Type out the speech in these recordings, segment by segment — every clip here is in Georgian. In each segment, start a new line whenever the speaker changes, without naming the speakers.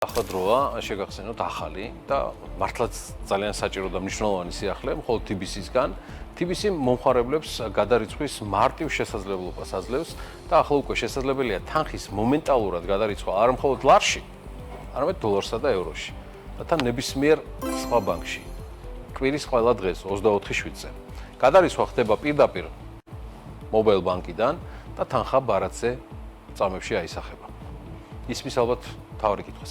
ახლა დროა შეგახსენოთ ახალი და მართლაც ძალიან საჭირო და მნიშვნელოვანი სიახლე მხოლოდ TBC-სგან. TBC მომხმარებლებს გადარიცხვის მარტივ შესაძლებლობას აძლევს და ახლა უკვე შესაძლებელია თანხის მომენტალურად გადარიცხვა არა მხოლოდ ლარში, არამედ დოლარსა და ევროში. და თან ნებისმიერ სხვა ბანკში. კვირის ყველა დღეს 24/7-ზე. გადარიცხვა ხდება პირდაპირ მობაილ ბანკიდან და თანხა ბარათზე წამებში აისახება. ისმის ალბათ თავი კითხვა,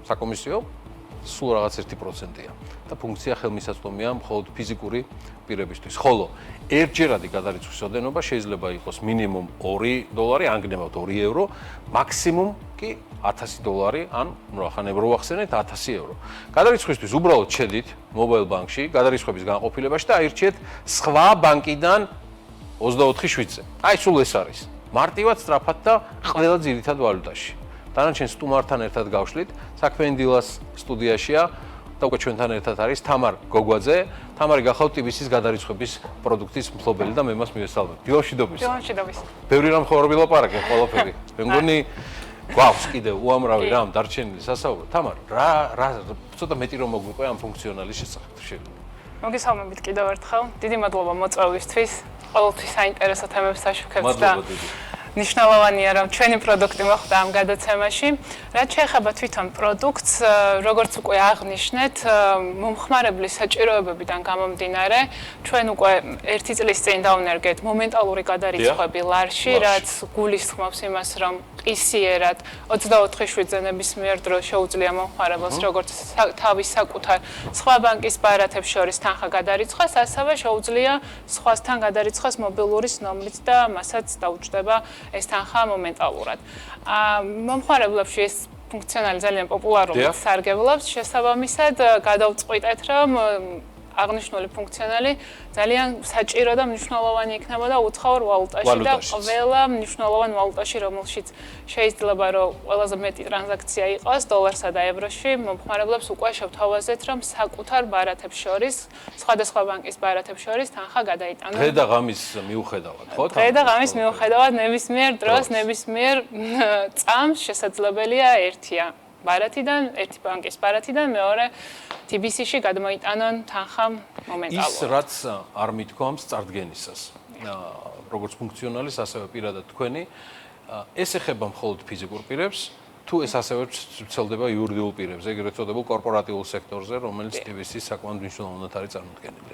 საკომისიო სულ რაღაც 1%-ია და ფუნქცია ხელმისაწვდომია მხოლოდ ფიზიკური პირებისთვის. ხოლო ერთჯერადი გადარიცხვის ოდენობა შეიძლება იყოს მინიმუმ $2, ან გნებავთ €2, მაქსიმუმ კი $1000, ან ახლა ნებრო ვახსენეთ €1000. გადარიცხვისთვის უბრალოდ შედით მობაილ ბანკში, გადარიცხვების განყოფილებაში და აირჩიეთ სხვა ბანკიდან 24/7-ზე. აი სულ ეს არის. მარტივად, სწრაფად და ყველა ძირითად ვალუტაში. დანარჩენ სტუმართან ერთად გავშლით, საქმე დილას სტუდიაშია და უკვე ჩვენთან ერთად არის თამარ გოგვაძე. თამარი გახავთ TBC-ის გადარიცხვების პროდუქტის მფლობელი და მე მას მივესალმებ. დილაშიდობის.
დილაშიდობის.
ბევრი რამ ხوارები ლაპარაკე ყველაფერი. მე მგონი გვაქვს კიდევ უამრავი რამ დარჩენილი სასაუბრო. თამარ, რა ცოტა მეტი რომ მოგვიყვე ამ ფუნქციონალის შესახებ შეიძლება.
მოგესალმებით კიდევ ერთხელ. დიდი მადლობა მოწვევისთვის. ყოველთვის საინტერესო თემებს აშუქებთ და ნიშნავენია რომ ჩვენი პროდუქტი მოხვდა ამ გადაცემაში. რაც შეეხება თვითონ პროდუქტს, როგორც უკვე აღნიშნეთ, მომხმარებლის საჭიროებებიდან გამომდინარე, ჩვენ უკვე 1 წლის წინ დავნერგეთ მომენტალური გადარიცხვები ლარში, რაც გულისხმობს იმას, რომ ყისიერად 24/7-ზე ნებისმიერ დროს შეუძლია მომხმარებელს როგორც თავის საკუთარ სხვა ბანკის ბარათებს შორის თანხა გადარიცხვას, ასევე შეუძლია სხვასთან გადარიცხვას მობილურის ნომრით და მასაც დაუჭდება ეს თანხა მომენტალურად. მომხმარებლებში ეს ფუნქციონალი ძალიან პოპულარულად სარგებლობს. შესაბამისად, გადავწყვიტეთ, რომ აღნიშნული ფუნქციონალი ძალიან საჭირო და მნიშვნელოვანი იქნებოდა უცხოურ ვალუტაში და ყველა მნიშვნელოვან ვალუტაში, რომელშიც შეიძლება რომ ყველაზე მეტი ტრანზაქცია იყოს დოლარსა და ევროში, მომხმარებლებს უკვე შევთავაზეთ, რომ საკუთარ ბარათებს შორის, სხვადასხვა ბანკის ბარათებს შორის თანხა გადაიტანონ.
დღე და ღამის მიუხედავად, ხო?
დღე და ღამის მიუხედავად ნებისმიერ დროს, ნებისმიერ წამს შესაძლებელია ერთია ბარათიდან, ერთი ბანკის ბარათიდან მეორე TBC-ში გადმოიტანონ თანხა მომენტალურად.
ის რაც არ მithქვამს წარდგენისას. როგორც ფუნქციონალის, ასევე პირადად თქვენი, ეს ეხება მხოლოდ ფიზიკურ პირებს, თუ ეს ასევე ვრცელდება იურიდიულ პირებზე, ეგრეთ წოდებულ კორპორატიულ სექტორზე, რომელიც TBC-ის საკმაოდ მნიშვნელოვნად არის წარმოდგენილი.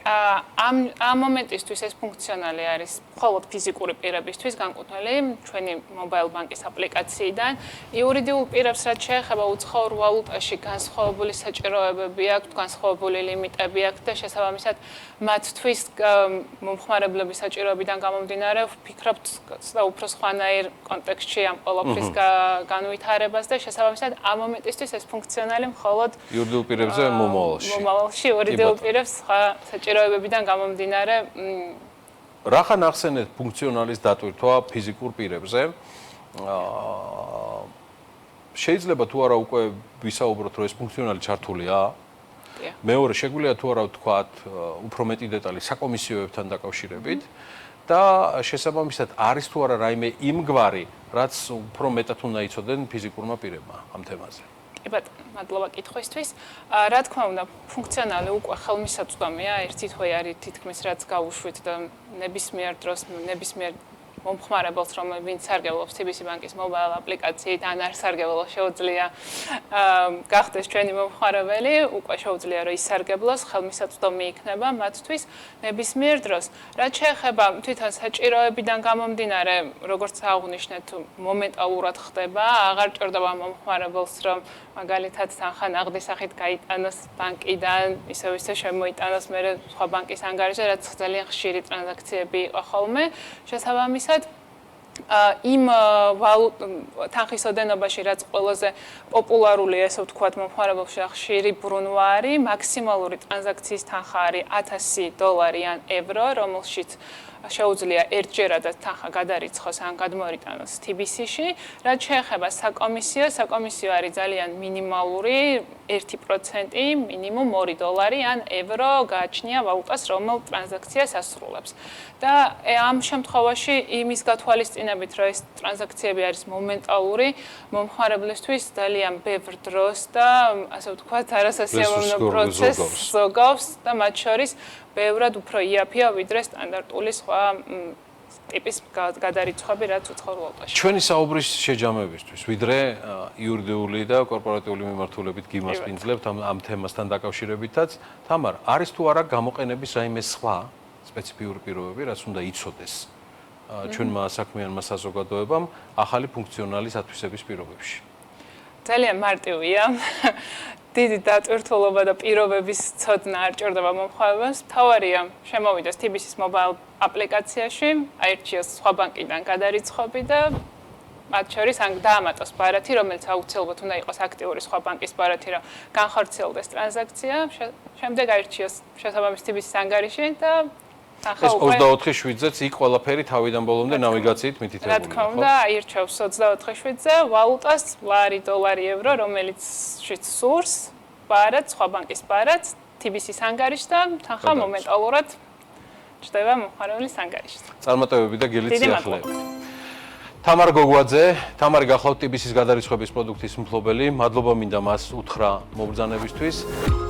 ამ მომენტისთვის ეს ფუნქციონალი არის მხოლოდ ფიზიკური პირებისთვის განკუთვნილი ჩვენი მობაილ ბანკის აპლიკაციიდან. იურიდიულ პირებს რაც შეეხება უცხოურ ვალუტაში განსხვავებული საჭიროებები აქვთ, განსხვავებული ლიმიტები აქვთ და შესაბამისად მათთვის მომხმარებლების საჭიროებიდან გამომდინარე ვფიქრობთ და უფრო სხვანაირ კონტექსტში ამ ყველაფრის განვითარებას და შესაბამისად ამ მომენტისთვის ეს ფუნქციონალი მხოლოდ
იურიდიულ პირებზე
მომავალში იურიდიულ პირებს სხვა საჭიროებებიდან გამომდინარე
რახან ახსენეთ ფუნქციონალის დატვირთვა ფიზიკურ პირებზე შეიძლება თუ არა უკვე ვისაუბროთ რომ ეს ფუნქციონალი ჩართულია მეორე შეგვიძლია თუ არა ვთქვათ უფრო მეტი დეტალი საკომისიოებთან დაკავშირებით და შესაბამისად არის თუ არა რაიმე იმგვარი რაც უფრო მეტად უნდა იცოდნენ ფიზიკურმა პირებმა ამ თემაზე.
კი ბატონო, მადლობა კითხვისთვის. რა თქმა უნდა, ფუნქციონალი უკვე ხელმისაწვდომია, ერთი თვე არის თითქმის რაც გავუშვით და ნებისმიერ დროს ნებისმიერ მომხმარებელს, ვინც სარგებლობს TBC ბანკის მობაილ აპლიკაციით, ან არ სარგებლობს, შეუძლია გახდეს ჩვენი მომხმარებელი, უკვე შეუძლია რომ ისარგებლოს, ხელმისაწვდომი იქნება მათთვის ნებისმიერ დროს. რაც შეეხება თვითონ საჭიროებიდან გამომდინარე, როგორც აღნიშნეთ, მომენტალურად ხდება, აღარ ჭირდება მომხმარებელს, რომ მაგალითად თანხა ნაღდის სახით გაიტანოს ბანკიდან, ისევ შემოიტანოს მერე სხვა ბანკის ანგარიშზე, რაც ძალიან ხშირი ტრანზაქციები იყო ხოლმე. შესაბამისად იმ თანხის ოდენობაში, რაც ყველაზე პოპულარულია, ესე ვთქვათ, მომხმარებელში ხშირი ბრუნვა არის, მაქსიმალური ტრანზაქციის თანხა არის $1000 ან €, რომელშიც შეუძლია ერთჯერადაც თანხა გადარიცხოს ან გადმოიტანოს TBC-ში, რაც შეეხება საკომისიო, საკომისიო არის ძალიან მინიმალური 1% მინიმუმ $2 ან ევრო გააჩნია ვალუტას, რომელ ტრანზაქციას ასრულებს. და ამ შემთხვევაში იმის გათვალისწინებით, რომ ეს ტრანზაქციები არის მომენტალური, მომხმარებლისთვის ძალიან ბევრ დროს და ასე ვთქვათ, არასასიამოვნო პროცესს ზოგავს და მათ შორის ბევრად უფრო იაფია ვიდრე სტანდარტული სხვა ტიპის გადარიცხვები, რაც უცხოურ ვალუტაში.
ჩვენი საუბრის შეჯამებისთვის, ვიდრე იურიდიული და კორპორატიული მიმართულებით გიმასპინძლებთ ამ თემასთან დაკავშირებითაც, თამარ, არის თუ არა გამოყენების რაიმე სხვა სპეციფიური პირობები, რაც უნდა იცოდეს ჩვენმა საქმიანმა საზოგადოებამ ახალი ფუნქციონალის ათვისების პირობებში?
ძალიან მარტივია. დიდი დატვირთულობა და პირობების ცოდნა არ ჭირდება მომხმარებელს. მთავარია შემოვიდეს TBC-ის mobile აპლიკაციაში, აირჩიოს სხვა ბანკიდან გადარიცხობი და მათ შორის ან დაამატოს ბარათი, რომელიც აუცილებლად უნდა იყოს აქტიური სხვა ბანკის ბარათი, რომ განხორციელდეს ტრანზაქცია. შემდეგ აირჩიოს შესაბამის TBC-ის ანგარიში და
ეს 24/7-ზეც იქ ყველაფერი თავიდან ბოლომდე ნავიგაციით მითითებულია.
რა თქმა უნდა, აირჩევს 24/7-ზე ვალუტას, ლარი, დოლარი, ევრო, რომელიც სურს, ბარათს, სხვა ბანკის ბარათს, TBC-ის ანგარიშს და თანხა მომენტალურად ჩდება მომხმარებლის ანგარიშს.
წარმატებები და გილით სიახლეებით. თამარ გოგვაძე, თამარი გახლავთ TBC-ის გადარიცხვების პროდუქტის მფლობელი. მადლობა მინდა მას უთხრა მობრძანებისთვის.